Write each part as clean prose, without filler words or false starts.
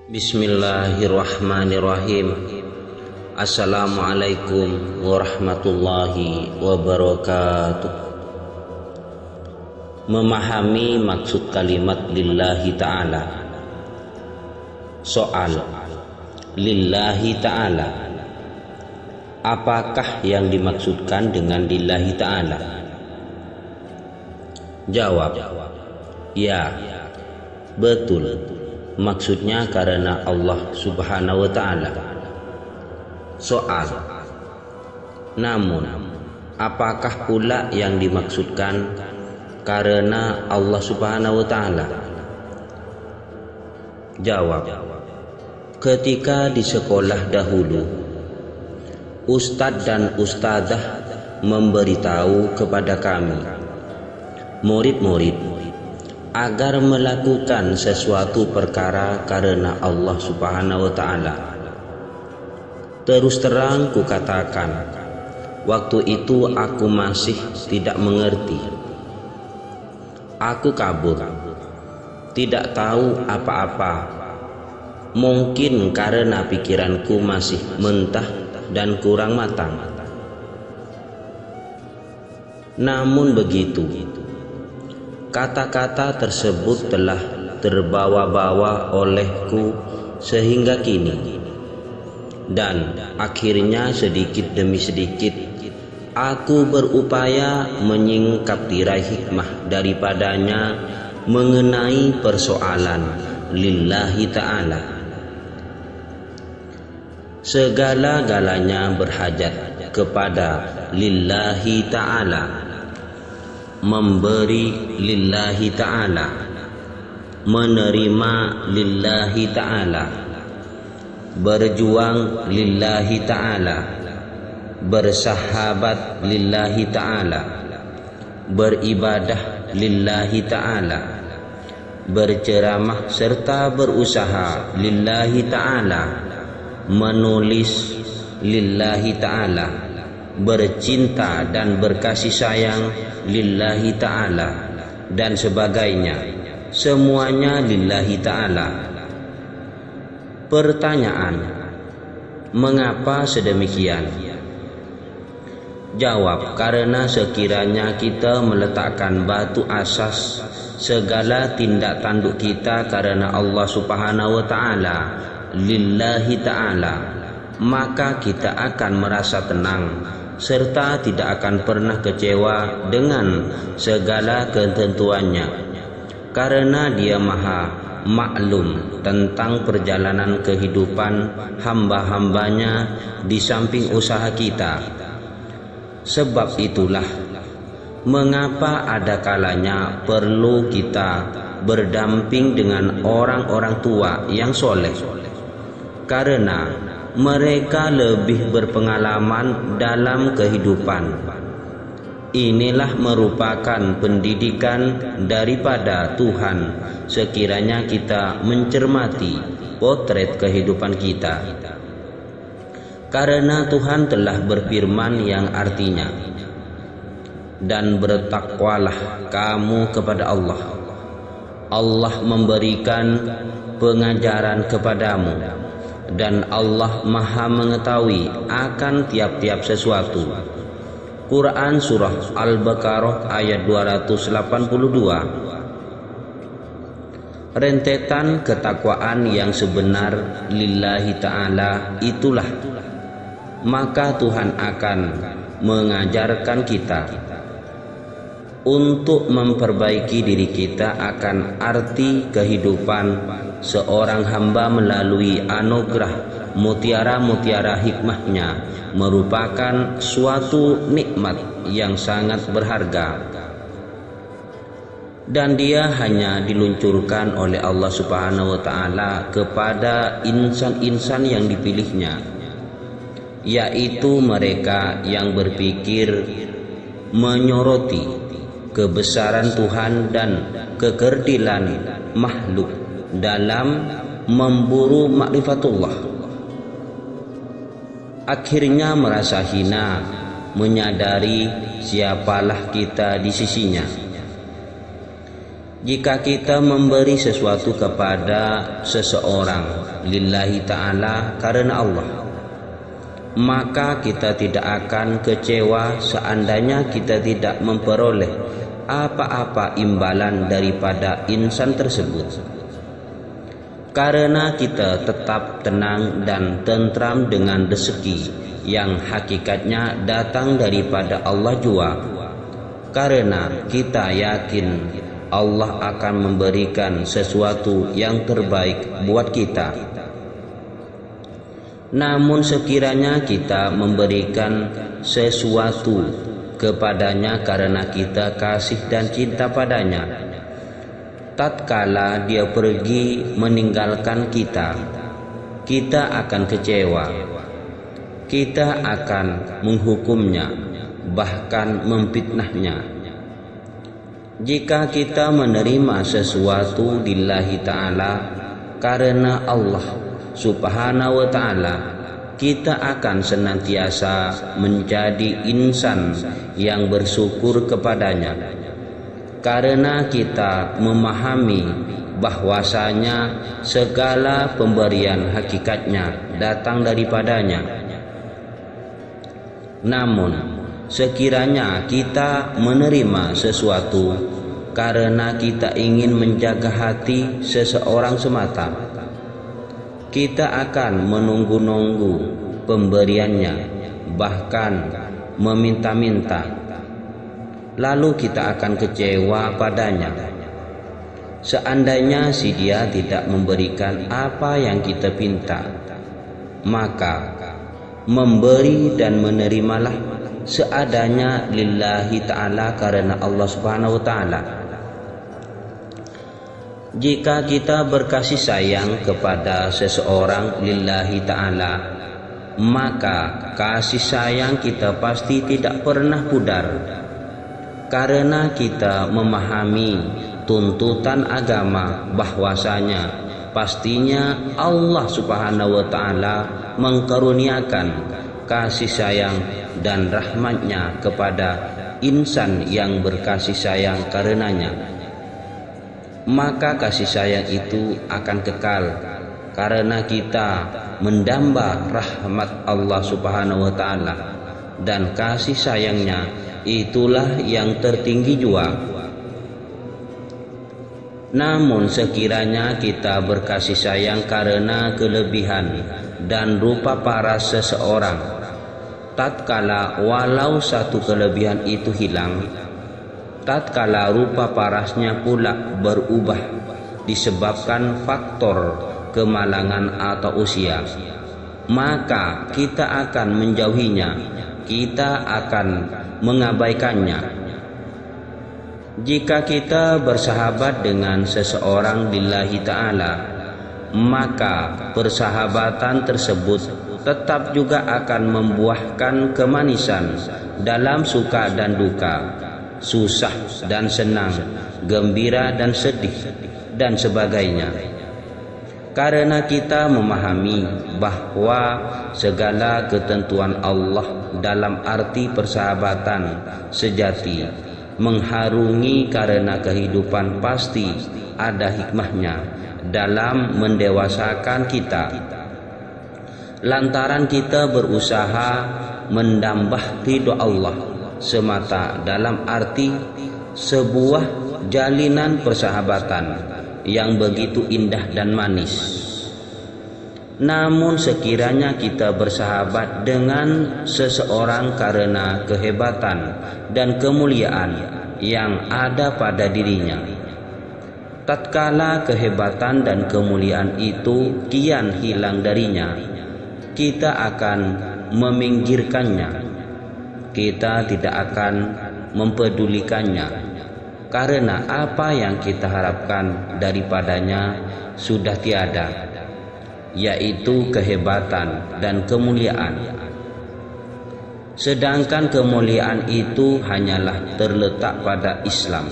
Bismillahirrahmanirrahim. Assalamualaikum warahmatullahi wabarakatuh. Memahami maksud kalimat lillahi ta'ala. Soal: lillahi ta'ala, apakah yang dimaksudkan dengan lillahi ta'ala? Jawab: ya, betul. Maksudnya karena Allah Subhanahu wa ta'ala. Soal: namun apakah pula yang dimaksudkan karena Allah Subhanahu wa ta'ala? Jawab: ketika di sekolah dahulu, ustadz dan ustadzah memberitahu kepada kami murid-murid agar melakukan sesuatu perkara karena Allah Subhanahu wa ta'ala. Terus terang kukatakan, waktu itu aku masih tidak mengerti. Aku kabur, tidak tahu apa-apa. Mungkin karena pikiranku masih mentah dan kurang matang. Namun begitu, kata-kata tersebut telah terbawa-bawa olehku sehingga kini, dan akhirnya sedikit demi sedikit aku berupaya menyingkap tirai hikmah daripadanya mengenai persoalan lillahi ta'ala. Segala-galanya berhajat kepada lillahi ta'ala, memberi lillahi ta'ala, menerima lillahi ta'ala, berjuang lillahi ta'ala, bersahabat lillahi ta'ala, beribadah lillahi ta'ala, berceramah serta berusaha lillahi ta'ala, menulis lillahi ta'ala, bercinta dan berkasih sayang lillahi ta'ala, dan sebagainya. Semuanya lillahi ta'ala. Pertanyaan: mengapa sedemikian? Jawab: karena sekiranya kita meletakkan batu asas segala tindak tanduk kita karena Allah Subhanahu wa ta'ala, lillahi ta'ala, maka kita akan merasa tenang serta tidak akan pernah kecewa dengan segala ketentuannya, karena Dia maha maklum tentang perjalanan kehidupan hamba-hambanya di samping usaha kita. Sebab itulah mengapa ada kalanya perlu kita berdamping dengan orang-orang tua yang soleh, karena mereka lebih berpengalaman dalam kehidupan. Inilah merupakan pendidikan daripada Tuhan sekiranya kita mencermati potret kehidupan kita. Karena Tuhan telah berfirman yang artinya, dan bertakwalah kamu kepada Allah. Allah memberikan pengajaran kepadamu, dan Allah maha mengetahui akan tiap-tiap sesuatu. Quran Surah Al-Baqarah ayat 282. Rentetan ketakwaan yang sebenar lillahi ta'ala itulah, maka Tuhan akan mengajarkan kita untuk memperbaiki diri kita akan arti kehidupan seorang hamba melalui anugerah mutiara-mutiara hikmahnya, merupakan suatu nikmat yang sangat berharga, dan dia hanya diluncurkan oleh Allah Subhanahu wa ta'ala kepada insan-insan yang dipilihnya, yaitu mereka yang berpikir menyoroti kebesaran Tuhan dan kekerdilan makhluk dalam memburu makrifatullah. Akhirnya merasa hina menyadari siapalah kita di sisinya. Jika kita memberi sesuatu kepada seseorang lillahi ta'ala, karena Allah, maka kita tidak akan kecewa seandainya kita tidak memperoleh apa-apa imbalan daripada insan tersebut, karena kita tetap tenang dan tentram dengan rezeki yang hakikatnya datang daripada Allah jua, karena kita yakin Allah akan memberikan sesuatu yang terbaik buat kita. Namun sekiranya kita memberikan sesuatu kepadanya karena kita kasih dan cinta padanya, tatkala dia pergi meninggalkan kita, kita akan kecewa, kita akan menghukumnya, bahkan memfitnahnya. Jika kita menerima sesuatu lillahi ta'ala, karena Allah Subhanahu wa ta'ala, kita akan senantiasa menjadi insan yang bersyukur kepadanya, karena kita memahami bahwasanya segala pemberian hakikatnya datang daripadanya. Namun sekiranya kita menerima sesuatu karena kita ingin menjaga hati seseorang semata, kita akan menunggu-nunggu pemberiannya, bahkan meminta-minta, lalu kita akan kecewa padanya. Seandainya si dia tidak memberikan apa yang kita pinta, maka memberi dan menerimalah seadanya lillahi ta'ala, karena Allah Subhanahu wa ta'ala. Jika kita berkasih sayang kepada seseorang lillahi ta'ala, maka kasih sayang kita pasti tidak pernah pudar, karena kita memahami tuntutan agama bahwasanya pastinya Allah Subhanahu wa ta'ala mengkaruniakan kasih sayang dan rahmatnya kepada insan yang berkasih sayang karenanya. Maka kasih sayang itu akan kekal, karena kita mendamba rahmat Allah Subhanahu wa ta'ala, dan kasih sayangnya itulah yang tertinggi jua. Namun sekiranya kita berkasih sayang karena kelebihan dan rupa paras seseorang, tatkala walau satu kelebihan itu hilang, tatkala rupa parasnya pula berubah disebabkan faktor kemalangan atau usia, maka kita akan menjauhinya, kita akan mengabaikannya. Jika kita bersahabat dengan seseorang lillahi ta'ala, maka persahabatan tersebut tetap juga akan membuahkan kemanisan dalam suka dan duka, susah dan senang, gembira dan sedih, dan sebagainya. Karena kita memahami bahwa segala ketentuan Allah dalam arti persahabatan sejati mengharungi, karena kehidupan pasti ada hikmahnya dalam mendewasakan kita. Lantaran kita berusaha mendambah ridho Allah semata dalam arti sebuah jalinan persahabatan yang begitu indah dan manis. Namun sekiranya kita bersahabat dengan seseorang karena kehebatan dan kemuliaan yang ada pada dirinya, tatkala kehebatan dan kemuliaan itu kian hilang darinya, kita akan meminggirkannya, kita tidak akan mempedulikannya, karena apa yang kita harapkan daripadanya sudah tiada, yaitu kehebatan dan kemuliaan. Sedangkan kemuliaan itu hanyalah terletak pada Islam,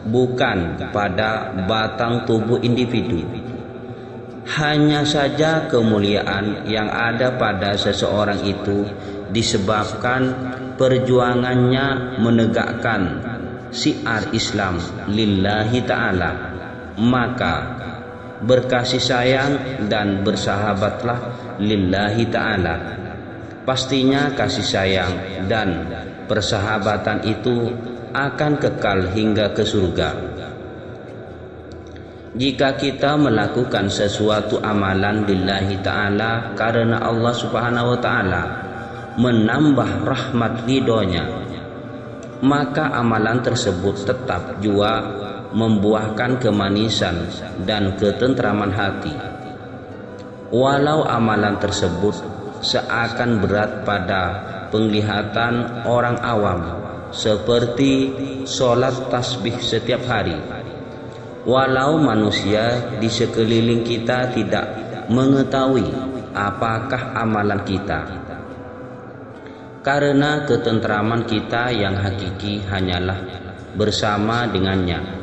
bukan pada batang tubuh individu. Hanya saja kemuliaan yang ada pada seseorang itu disebabkan perjuangannya menegakkan syiar Islam lillahi ta'ala, maka berkasih sayang dan bersahabatlah lillahi ta'ala. Pastinya kasih sayang dan persahabatan itu akan kekal hingga ke surga. Jika kita melakukan sesuatu amalan lillahi ta'ala karena Allah subhanahu wa ta'ala menambah rahmat ridhonya, maka amalan tersebut tetap jua membuahkan kemanisan dan ketentraman hati. Walau amalan tersebut seakan berat pada penglihatan orang awam, seperti sholat tasbih setiap hari, walau manusia di sekeliling kita tidak mengetahui apakah amalan kita, karena ketentraman kita yang hakiki hanyalah bersama dengannya.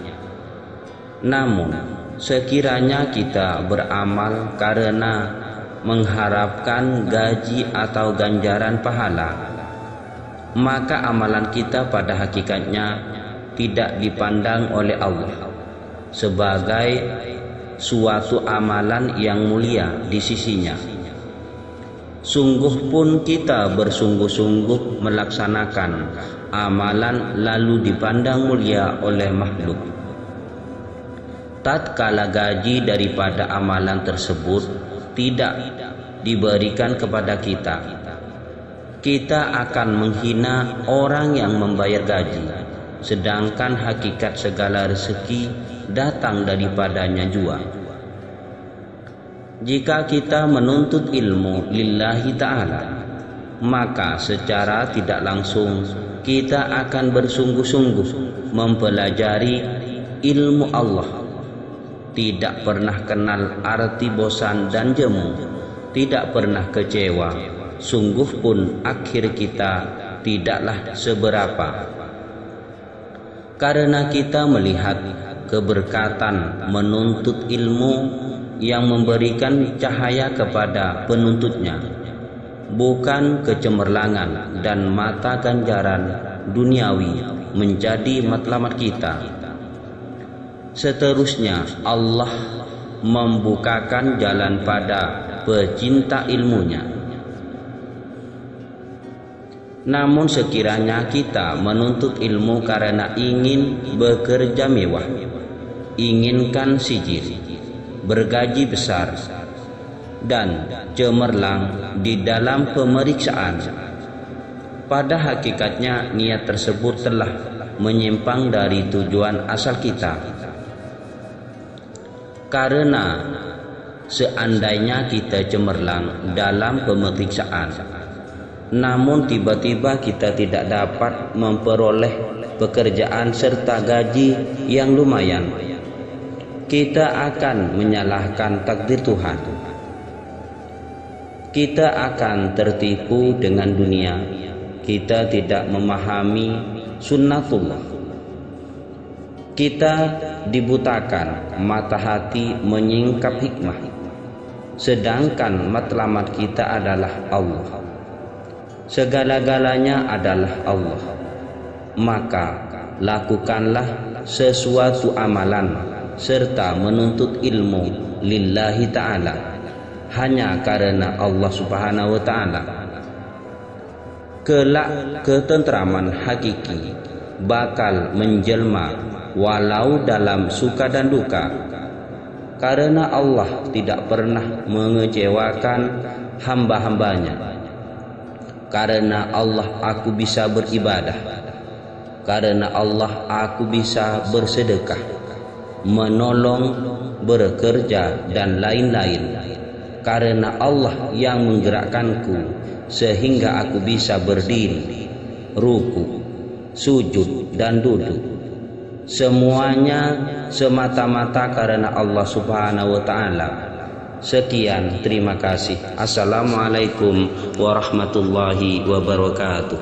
Namun sekiranya kita beramal karena mengharapkan gaji atau ganjaran pahala, maka amalan kita pada hakikatnya tidak dipandang oleh Allah sebagai suatu amalan yang mulia di sisinya. Sungguh pun kita bersungguh-sungguh melaksanakan amalan lalu dipandang mulia oleh makhluk. Tatkala gaji daripada amalan tersebut tidak diberikan kepada kita, kita akan menghina orang yang membayar gaji, sedangkan hakikat segala rezeki datang daripadanya jua. Jika kita menuntut ilmu lillahi ta'ala, maka secara tidak langsung kita akan bersungguh-sungguh mempelajari ilmu Allah. Tidak pernah kenal arti bosan dan jemu, tidak pernah kecewa, sungguh pun akhir kita tidaklah seberapa. Karena kita melihat keberkatan menuntut ilmu yang memberikan cahaya kepada penuntutnya, bukan kecemerlangan dan mata ganjaran duniawi menjadi matlamat kita. Seterusnya Allah membukakan jalan pada pecinta ilmunya. Namun sekiranya kita menuntut ilmu karena ingin bekerja mewah, inginkan sijil, bergaji besar, dan cemerlang di dalam pemeriksaan, pada hakikatnya niat tersebut telah menyimpang dari tujuan asal kita. Karena seandainya kita cemerlang dalam pemeriksaan, namun tiba-tiba kita tidak dapat memperoleh pekerjaan serta gaji yang lumayan, kita akan menyalahkan takdir Tuhan. Kita akan tertipu dengan dunia. Kita tidak memahami sunnatullah. Kita dibutakan mata hati menyingkap hikmah, sedangkan matlamat kita adalah Allah. Segala-galanya adalah Allah. Maka lakukanlah sesuatu amalan serta menuntut ilmu lillahi ta'ala hanya karena Allah subhanahu wa ta'ala. Kelak ketentraman hakiki bakal menjelma walau dalam suka dan duka, karena Allah tidak pernah mengecewakan hamba-hambanya. Karena Allah aku bisa beribadah, karena Allah aku bisa bersedekah, menolong, bekerja dan lain-lain. Karena Allah yang menggerakkanku sehingga aku bisa berdiri, ruku, sujud dan duduk. Semuanya semata-mata karena Allah subhanahu wa ta'ala. Sekian, terima kasih. Assalamualaikum warahmatullahi wabarakatuh.